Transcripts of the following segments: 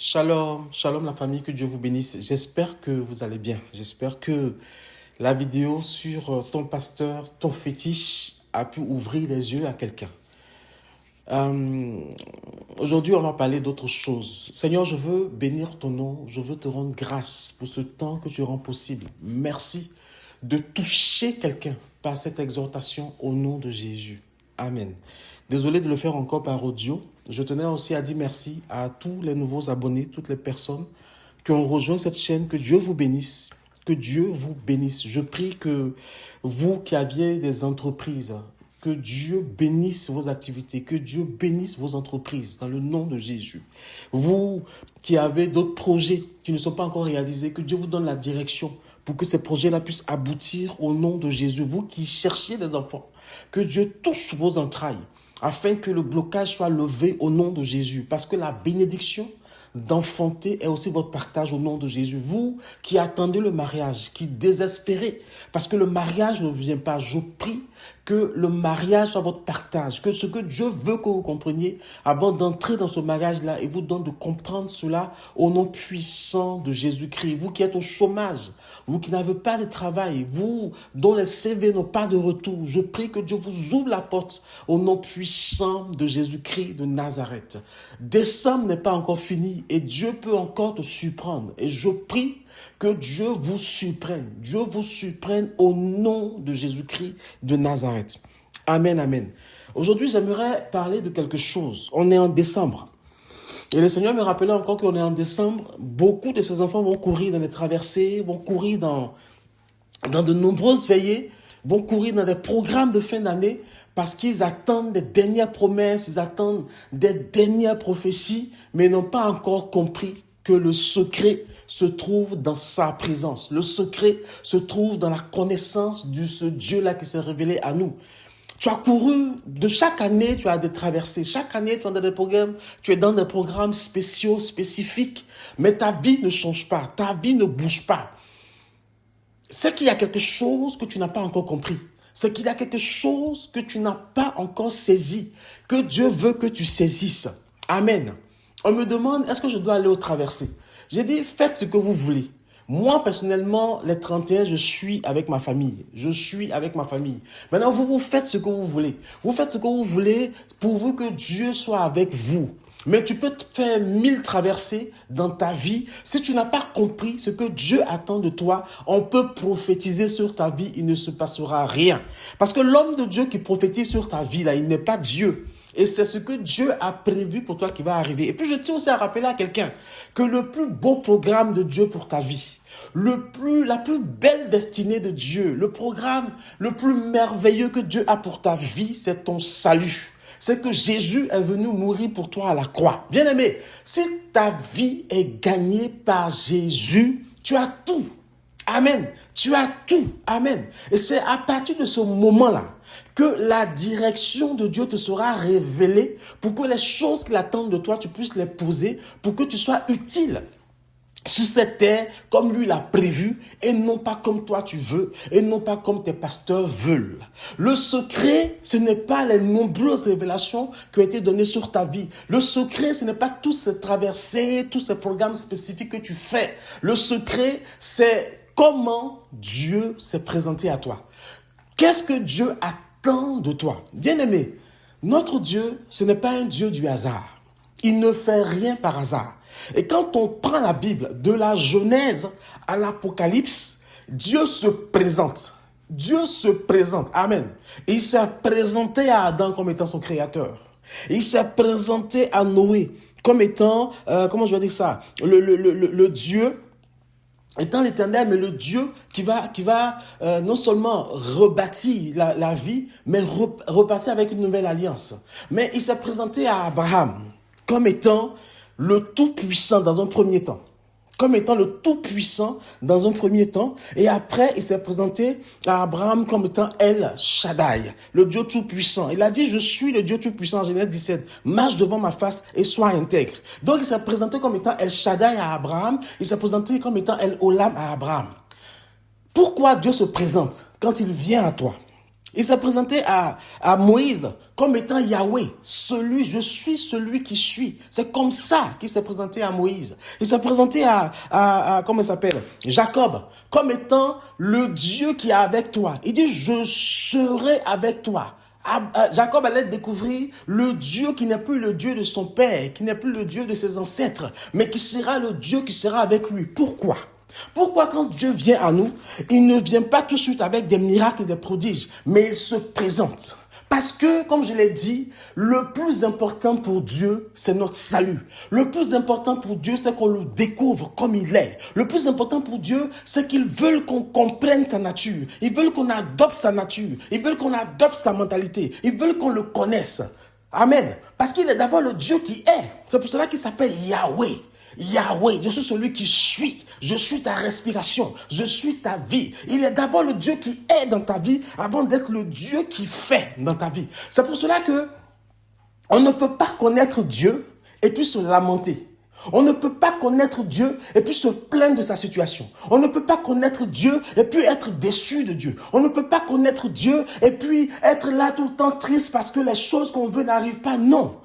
Shalom, shalom la famille, que Dieu vous bénisse. J'espère que vous allez bien. J'espère que la vidéo sur ton pasteur, ton fétiche a pu ouvrir les yeux à quelqu'un. Euh, Aujourd'hui, on va parler d'autre chose. Seigneur, je veux bénir ton nom. Je veux te rendre grâce pour ce temps que tu rends possible. Merci de toucher quelqu'un par cette exhortation au nom de Jésus. Amen. Désolé de le faire encore par audio. Je tenais aussi à dire merci à tous les nouveaux abonnés, toutes les personnes qui ont rejoint cette chaîne. Que Dieu vous bénisse. Que Dieu vous bénisse. Je prie que vous qui aviez des entreprises, que Dieu bénisse vos activités, que Dieu bénisse vos entreprises dans le nom de Jésus. Vous qui avez d'autres projets qui ne sont pas encore réalisés, que Dieu vous donne la direction pour que ces projets-là puissent aboutir au nom de Jésus. Vous qui cherchiez des enfants, que Dieu touche vos entrailles afin que le blocage soit levé au nom de Jésus. Parce que la bénédiction d'enfanter est aussi votre partage au nom de Jésus. Vous qui attendez le mariage, qui désespérez, parce que le mariage ne vient pas, je prie que le mariage soit votre partage, que ce que Dieu veut que vous compreniez avant d'entrer dans ce mariage-là, il vous donne de comprendre cela au nom puissant de Jésus-Christ. Vous qui êtes au chômage, vous qui n'avez pas de travail, vous dont les CV n'ont pas de retour, je prie que Dieu vous ouvre la porte au nom puissant de Jésus-Christ de Nazareth. Décembre n'est pas encore fini et Dieu peut encore te surprendre. Et je prie que Dieu vous surprenne. Dieu vous surprenne au nom de Jésus-Christ de Nazareth. Amen, amen. Aujourd'hui, j'aimerais parler de quelque chose. On est en décembre. Et le Seigneur me rappelait encore qu'on est en décembre. Beaucoup de ces enfants vont courir dans les traversées, vont courir dans de nombreuses veillées, vont courir dans des programmes de fin d'année parce qu'ils attendent des dernières promesses, ils attendent des dernières prophéties, mais n'ont pas encore compris que le secret se trouve dans sa présence. Le secret se trouve dans la connaissance de ce Dieu-là qui s'est révélé à nous. Tu as couru, de chaque année, tu as des traversées. Chaque année, tu es dans des programmes, tu es dans des programmes spéciaux, spécifiques, mais ta vie ne change pas, ta vie ne bouge pas. C'est qu'il y a quelque chose que tu n'as pas encore compris. C'est qu'il y a quelque chose que tu n'as pas encore saisi, que Dieu veut que tu saisisses. Amen. On me demande, est-ce que je dois aller aux traversées? J'ai dit, faites ce que vous voulez. Moi, personnellement, les 31, je suis avec ma famille. Je suis avec ma famille. Maintenant, vous faites ce que vous voulez. Vous faites ce que vous voulez pourvu que Dieu soit avec vous. Mais tu peux te faire 1000 traversées dans ta vie. Si tu n'as pas compris ce que Dieu attend de toi, on peut prophétiser sur ta vie, il ne se passera rien. Parce que l'homme de Dieu qui prophétise sur ta vie, là, il n'est pas Dieu. Et c'est ce que Dieu a prévu pour toi qui va arriver. Et puis je tiens aussi à rappeler à quelqu'un que le plus beau programme de Dieu pour ta vie, la plus belle destinée de Dieu, le programme le plus merveilleux que Dieu a pour ta vie, c'est ton salut. C'est que Jésus est venu mourir pour toi à la croix. Bien-aimé, si ta vie est gagnée par Jésus, tu as tout. Amen. Tu as tout. Amen. Et c'est à partir de ce moment-là que la direction de Dieu te sera révélée pour que les choses qu'il attend de toi, tu puisses les poser pour que tu sois utile sur cette terre comme lui l'a prévu et non pas comme toi tu veux et non pas comme tes pasteurs veulent. Le secret, ce n'est pas les nombreuses révélations qui ont été données sur ta vie. Le secret, ce n'est pas toutes ces traversées, tous ces programmes spécifiques que tu fais. Le secret, c'est comment Dieu s'est présenté à toi. Qu'est-ce que Dieu attend de toi? Bien-aimé, notre Dieu, ce n'est pas un Dieu du hasard. Il ne fait rien par hasard. Et quand on prend la Bible, de la Genèse à l'Apocalypse, Dieu se présente. Dieu se présente. Amen. Et il s'est présenté à Adam comme étant son créateur. Et il s'est présenté à Noé comme étant, comment je vais dire ça, le Dieu étant l'Éternel, mais le Dieu qui va non seulement rebâtir la vie, mais rebâtir avec une nouvelle alliance. Mais il s'est présenté à Abraham comme étant le Tout-Puissant dans un premier temps. Comme étant le Tout-Puissant dans un premier temps. Et après, il s'est présenté à Abraham comme étant El Shaddai, le Dieu Tout-Puissant. Il a dit, je suis le Dieu Tout-Puissant en Genèse 17. Marche devant ma face et sois intègre. Donc, il s'est présenté comme étant El Shaddai à Abraham. Il s'est présenté comme étant El Olam à Abraham. Pourquoi Dieu se présente quand il vient à toi? Il s'est présenté à Moïse comme étant Yahweh, je suis celui qui suis. C'est comme ça qu'il s'est présenté à Moïse. Il s'est présenté comment il s'appelle, Jacob, comme étant le Dieu qui est avec toi. Il dit, je serai avec toi. Jacob allait découvrir le Dieu qui n'est plus le Dieu de son père, qui n'est plus le Dieu de ses ancêtres, mais qui sera le Dieu qui sera avec lui. Pourquoi? Pourquoi quand Dieu vient à nous, il ne vient pas tout de suite avec des miracles et des prodiges, mais il se présente. Parce que, comme je l'ai dit, le plus important pour Dieu, c'est notre salut. Le plus important pour Dieu, c'est qu'on le découvre comme il est. Le plus important pour Dieu, c'est qu'ils veulent qu'on comprenne sa nature. Ils veulent qu'on adopte sa nature. Ils veulent qu'on adopte sa mentalité. Ils veulent qu'on le connaisse. Amen. Parce qu'il est d'abord le Dieu qui est. C'est pour cela qu'il s'appelle Yahweh. Yahweh, je suis celui qui suis. Je suis ta respiration. Je suis ta vie. Il est d'abord le Dieu qui est dans ta vie avant d'être le Dieu qui fait dans ta vie. C'est pour cela que on ne peut pas connaître Dieu et puis se lamenter. On ne peut pas connaître Dieu et puis se plaindre de sa situation. On ne peut pas connaître Dieu et puis être déçu de Dieu. On ne peut pas connaître Dieu et puis être là tout le temps triste parce que les choses qu'on veut n'arrivent pas. Non.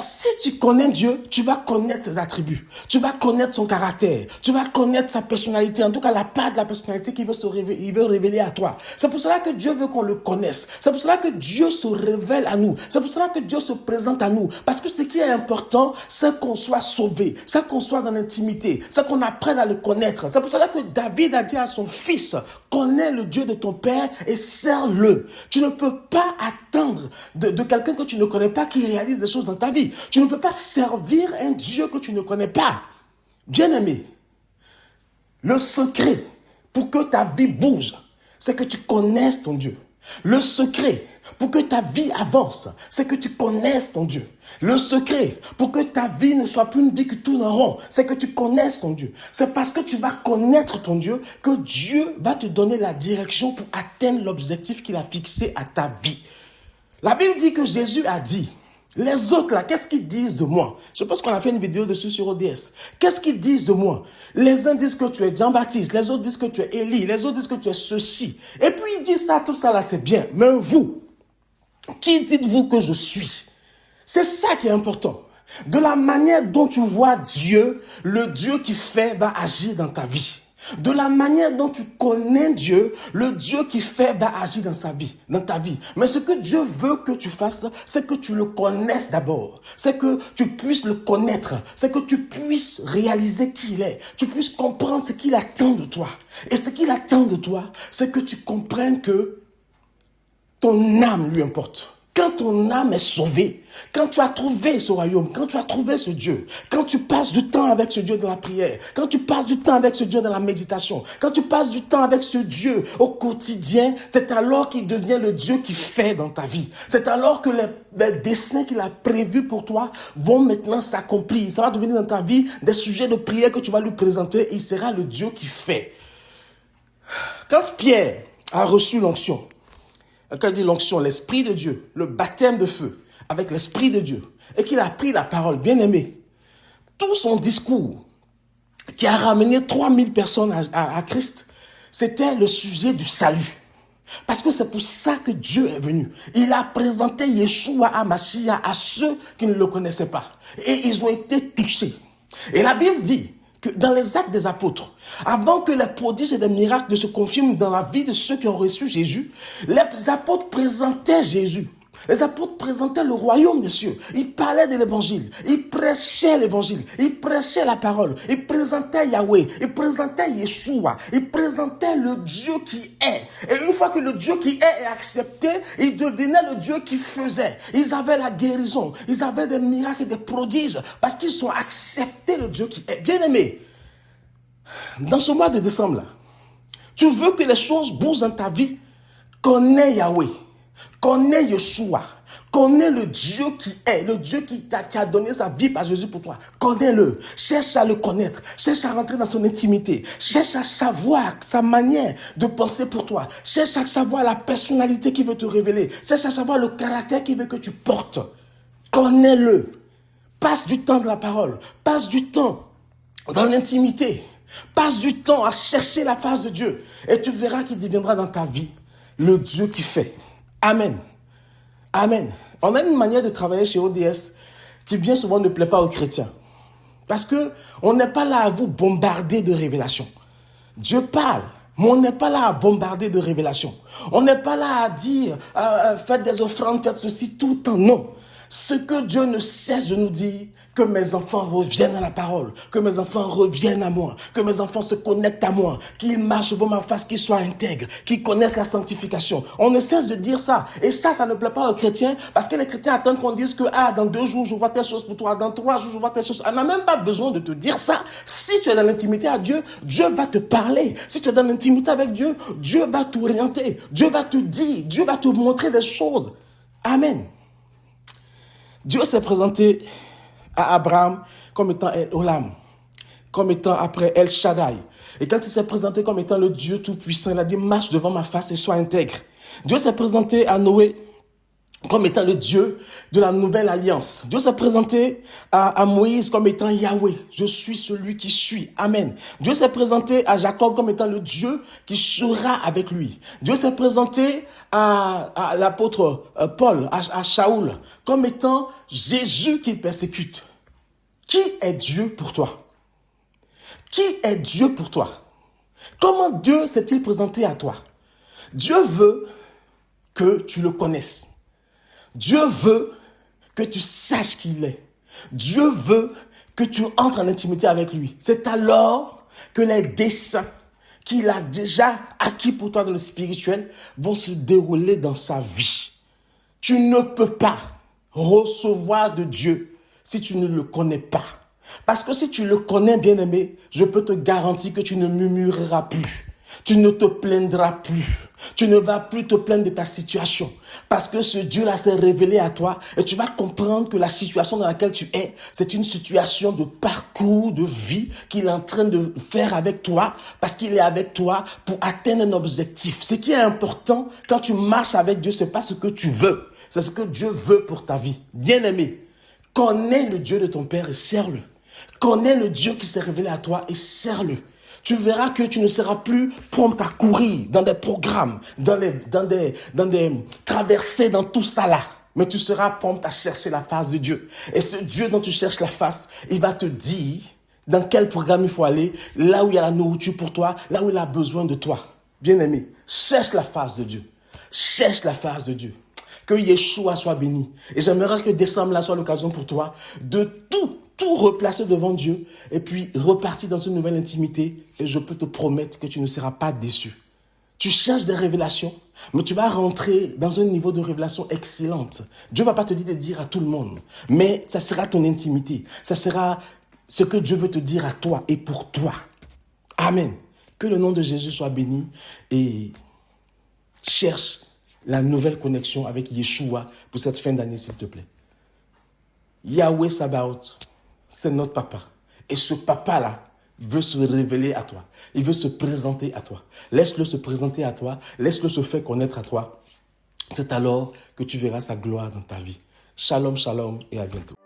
Si tu connais Dieu, tu vas connaître ses attributs. Tu vas connaître son caractère. Tu vas connaître sa personnalité. En tout cas, la part de la personnalité qu'il veut révéler à toi. C'est pour cela que Dieu veut qu'on le connaisse. C'est pour cela que Dieu se révèle à nous. C'est pour cela que Dieu se présente à nous. Parce que ce qui est important, c'est qu'on soit sauvé. C'est qu'on soit dans l'intimité. C'est qu'on apprenne à le connaître. C'est pour cela que David a dit à son fils, connais le Dieu de ton père et sers-le. Tu ne peux pas attendre de quelqu'un que tu ne connais pas qui réalise des choses dans ta vie. Tu ne peux pas servir un Dieu que tu ne connais pas. Bien-aimé, le secret pour que ta vie bouge, c'est que tu connaisses ton Dieu. Le secret pour que ta vie avance, c'est que tu connaisses ton Dieu. Le secret pour que ta vie ne soit plus une vie qui tourne en rond, c'est que tu connaisses ton Dieu. C'est parce que tu vas connaître ton Dieu que Dieu va te donner la direction pour atteindre l'objectif qu'il a fixé à ta vie. La Bible dit que Jésus a dit, les autres là, qu'est-ce qu'ils disent de moi? Je pense qu'on a fait une vidéo dessus sur ODS. Qu'est-ce qu'ils disent de moi? Les uns disent que tu es Jean-Baptiste, les autres disent que tu es Élie, les autres disent que tu es ceci. Et puis ils disent ça, tout ça là, c'est bien. Mais vous, qui dites-vous que je suis? C'est ça qui est important. De la manière dont tu vois Dieu, le Dieu qui fait va agir dans ta vie. De la manière dont tu connais Dieu, le Dieu qui fait va agir dans ta vie. Mais ce que Dieu veut que tu fasses, c'est que tu le connaisses d'abord. C'est que tu puisses le connaître. C'est que tu puisses réaliser qui il est. Tu puisses comprendre ce qu'il attend de toi. Et ce qu'il attend de toi, c'est que tu comprennes que ton âme lui importe. Quand ton âme est sauvée, quand tu as trouvé ce royaume, quand tu as trouvé ce Dieu, quand tu passes du temps avec ce Dieu dans la prière, quand tu passes du temps avec ce Dieu dans la méditation, quand tu passes du temps avec ce Dieu au quotidien, c'est alors qu'il devient le Dieu qui fait dans ta vie. C'est alors que les desseins qu'il a prévus pour toi vont maintenant s'accomplir. Ça va devenir dans ta vie des sujets de prière que tu vas lui présenter. Il sera le Dieu qui fait. Quand Pierre a reçu l'onction, quand je dis l'onction, l'Esprit de Dieu, le baptême de feu avec l'Esprit de Dieu, et qu'il a pris la parole, bien aimé, tout son discours qui a ramené 3000 personnes à Christ, c'était le sujet du salut. Parce que c'est pour ça que Dieu est venu. Il a présenté Yeshua HaMashiach à ceux qui ne le connaissaient pas. Et ils ont été touchés. Et la Bible dit que dans les actes des apôtres, avant que les prodiges et les miracles ne se confirment dans la vie de ceux qui ont reçu Jésus, les apôtres présentaient Jésus. Les apôtres présentaient le royaume des cieux. Ils parlaient de l'évangile. Ils prêchaient l'évangile. Ils prêchaient la parole. Ils présentaient Yahweh. Ils présentaient Yeshua. Ils présentaient le Dieu qui est. Et une fois que le Dieu qui est accepté, il devenait le Dieu qui faisait. Ils avaient la guérison. Ils avaient des miracles et des prodiges parce qu'ils ont accepté le Dieu qui est. Bien aimé, dans ce mois de décembre là, tu veux que les choses bougent dans ta vie, connais Yahweh. Connais Yeshua, connais le Dieu qui est, le Dieu qui a donné sa vie par Jésus pour toi. Connais-le, cherche à le connaître, cherche à rentrer dans son intimité, cherche à savoir sa manière de penser pour toi, cherche à savoir la personnalité qu'il veut te révéler, cherche à savoir le caractère qu'il veut que tu portes. Connais-le, passe du temps de la parole, passe du temps dans l'intimité, passe du temps à chercher la face de Dieu et tu verras qu'il deviendra dans ta vie le Dieu qui fait. Amen. Amen. On a une manière de travailler chez ODS qui bien souvent ne plaît pas aux chrétiens. Parce qu'on n'est pas là à vous bombarder de révélations. Dieu parle, mais on n'est pas là à bombarder de révélations. On n'est pas là à dire, faites des offrandes, faites ceci tout le temps. Non. Ce que Dieu ne cesse de nous dire, que mes enfants reviennent à la parole, que mes enfants reviennent à moi, que mes enfants se connectent à moi, qu'ils marchent devant ma face, qu'ils soient intègres, qu'ils connaissent la sanctification. On ne cesse de dire ça. Et ça ne plaît pas aux chrétiens parce que les chrétiens attendent qu'on dise que dans 2 jours, je vois telle chose pour toi, dans 3 jours, je vois telle chose. On n'a même pas besoin de te dire ça. Si tu es dans l'intimité à Dieu, Dieu va te parler. Si tu es dans l'intimité avec Dieu, Dieu va t'orienter. Dieu va te dire, Dieu va te montrer des choses. Amen. Dieu s'est présenté à Abraham comme étant El Olam, comme étant après El Shaddai. Et quand il s'est présenté comme étant le Dieu Tout-Puissant, il a dit, marche devant ma face et sois intègre. Dieu s'est présenté à Noé comme étant le Dieu de la nouvelle alliance. Dieu s'est présenté à Moïse comme étant Yahweh. Je suis celui qui suis. Amen. Dieu s'est présenté à Jacob comme étant le Dieu qui sera avec lui. Dieu s'est présenté à l'apôtre Paul, à Shaoul, comme étant Jésus qui persécute. Qui est Dieu pour toi? Qui est Dieu pour toi? Comment Dieu s'est-il présenté à toi? Dieu veut que tu le connaisses. Dieu veut que tu saches qui il est. Dieu veut que tu entres en intimité avec lui. C'est alors que les desseins qu'il a déjà acquis pour toi dans le spirituel vont se dérouler dans sa vie. Tu ne peux pas recevoir de Dieu si tu ne le connais pas. Parce que si tu le connais, bien-aimé, je peux te garantir que tu ne murmureras plus. Tu ne te plaindras plus. Tu ne vas plus te plaindre de ta situation. Parce que ce Dieu-là s'est révélé à toi et tu vas comprendre que la situation dans laquelle tu es, c'est une situation de parcours, de vie qu'il est en train de faire avec toi parce qu'il est avec toi pour atteindre un objectif. Ce qui est important quand tu marches avec Dieu, c'est pas ce que tu veux. C'est ce que Dieu veut pour ta vie. Bien-aimé, connais le Dieu de ton Père et sers-le. Connais le Dieu qui s'est révélé à toi et sers-le. Tu verras que tu ne seras plus prompt à courir dans des programmes, dans des traversées, dans tout ça là. Mais tu seras prompt à chercher la face de Dieu. Et ce Dieu dont tu cherches la face, il va te dire dans quel programme il faut aller, là où il y a la nourriture pour toi, là où il a besoin de toi. Bien-aimé, cherche la face de Dieu. Cherche la face de Dieu. Que Yeshua soit béni. Et j'aimerais que décembre là soit l'occasion pour toi de tout replacer devant Dieu et puis repartir dans une nouvelle intimité et je peux te promettre que tu ne seras pas déçu. Tu cherches des révélations, mais tu vas rentrer dans un niveau de révélation excellente. Dieu ne va pas te dire de dire à tout le monde, mais ça sera ton intimité. Ça sera ce que Dieu veut te dire à toi et pour toi. Amen. Que le nom de Jésus soit béni et cherche la nouvelle connexion avec Yeshua pour cette fin d'année, s'il te plaît. Yahweh Sabaoth, c'est notre papa. Et ce papa-là veut se révéler à toi. Il veut se présenter à toi. Laisse-le se présenter à toi. Laisse-le se faire connaître à toi. C'est alors que tu verras sa gloire dans ta vie. Shalom, shalom et à bientôt.